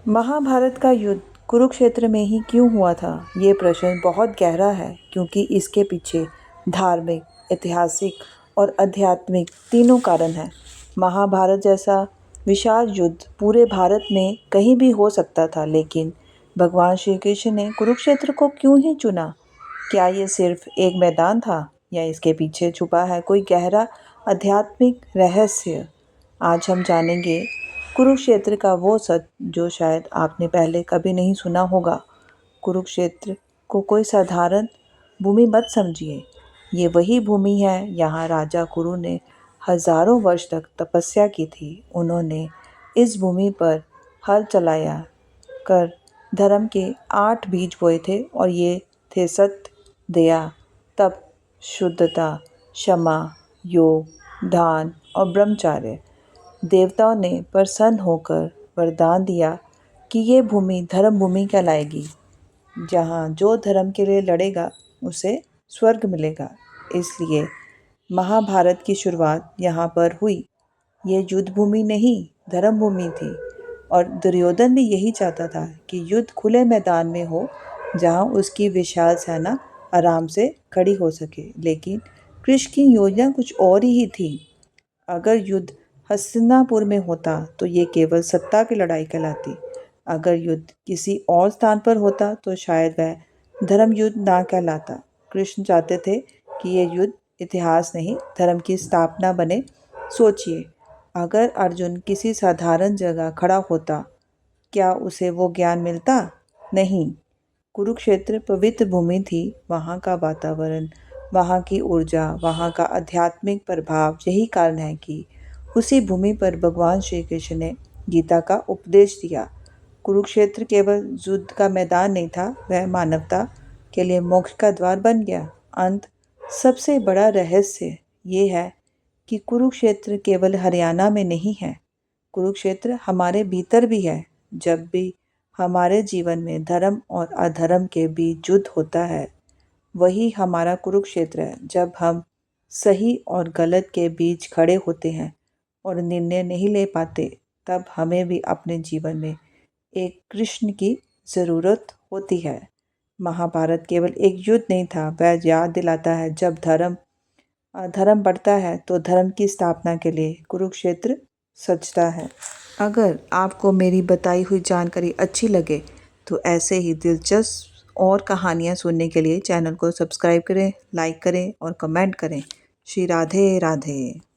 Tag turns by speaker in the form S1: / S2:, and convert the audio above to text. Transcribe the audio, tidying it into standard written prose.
S1: महाभारत का युद्ध कुरुक्षेत्र में ही क्यों हुआ था? ये प्रश्न बहुत गहरा है क्योंकि इसके पीछे धार्मिक, ऐतिहासिक और आध्यात्मिक तीनों कारण हैं। महाभारत जैसा विशाल युद्ध पूरे भारत में कहीं भी हो सकता था, लेकिन भगवान श्री कृष्ण ने कुरुक्षेत्र को क्यों ही चुना? क्या ये सिर्फ एक मैदान था या इसके पीछे छुपा है कोई गहरा आध्यात्मिक रहस्य? आज हम जानेंगे कुरुक्षेत्र का वो सत्य जो शायद आपने पहले कभी नहीं सुना होगा। कुरुक्षेत्र को कोई साधारण भूमि मत समझिए। ये वही भूमि है, यहाँ राजा कुरु ने हजारों वर्ष तक तपस्या की थी। उन्होंने इस भूमि पर हल चलाया कर धर्म के 8 बीज बोए थे और ये थे सत्य, दया, तप, शुद्धता, क्षमा, योग, दान और ब्रह्मचर्य। देवताओं ने प्रसन्न होकर वरदान दिया कि ये भूमि धर्म भूमि कहलाएगी, जहाँ जो धर्म के लिए लड़ेगा उसे स्वर्ग मिलेगा। इसलिए महाभारत की शुरुआत यहाँ पर हुई। ये युद्ध भूमि नहीं, धर्म भूमि थी और दुर्योधन भी यही चाहता था कि युद्ध खुले मैदान में हो, जहाँ उसकी विशाल सेना आराम से खड़ी हो सके। लेकिन कृष्ण की योजना कुछ और ही थी। अगर युद्ध हस्तिनापुर में होता तो ये केवल सत्ता की लड़ाई कहलाती। अगर युद्ध किसी और स्थान पर होता तो शायद वह धर्म युद्ध ना कहलाता। कृष्ण चाहते थे कि ये युद्ध इतिहास नहीं, धर्म की स्थापना बने। सोचिए, अगर अर्जुन किसी साधारण जगह खड़ा होता, क्या उसे वो ज्ञान मिलता? नहीं। कुरुक्षेत्र पवित्र भूमि थी। वहाँ का वातावरण, वहाँ की ऊर्जा, वहाँ का आध्यात्मिक प्रभाव, यही कारण है कि उसी भूमि पर भगवान श्री कृष्ण ने गीता का उपदेश दिया। कुरुक्षेत्र केवल युद्ध का मैदान नहीं था, वह मानवता के लिए मोक्ष का द्वार बन गया। अंत सबसे बड़ा रहस्य ये है कि कुरुक्षेत्र केवल हरियाणा में नहीं है, कुरुक्षेत्र हमारे भीतर भी है। जब भी हमारे जीवन में धर्म और अधर्म के बीच युद्ध होता है, वही हमारा कुरुक्षेत्र है। जब हम सही और गलत के बीच खड़े होते हैं और निर्णय नहीं ले पाते, तब हमें भी अपने जीवन में एक कृष्ण की ज़रूरत होती है। महाभारत केवल एक युद्ध नहीं था, वह याद दिलाता है जब धर्म बढ़ता है तो धर्म की स्थापना के लिए कुरुक्षेत्र सजता है। अगर आपको मेरी बताई हुई जानकारी अच्छी लगे तो ऐसे ही दिलचस्प और कहानियाँ सुनने के लिए चैनल को सब्सक्राइब करें, लाइक करें और कमेंट करें। श्री राधे राधे।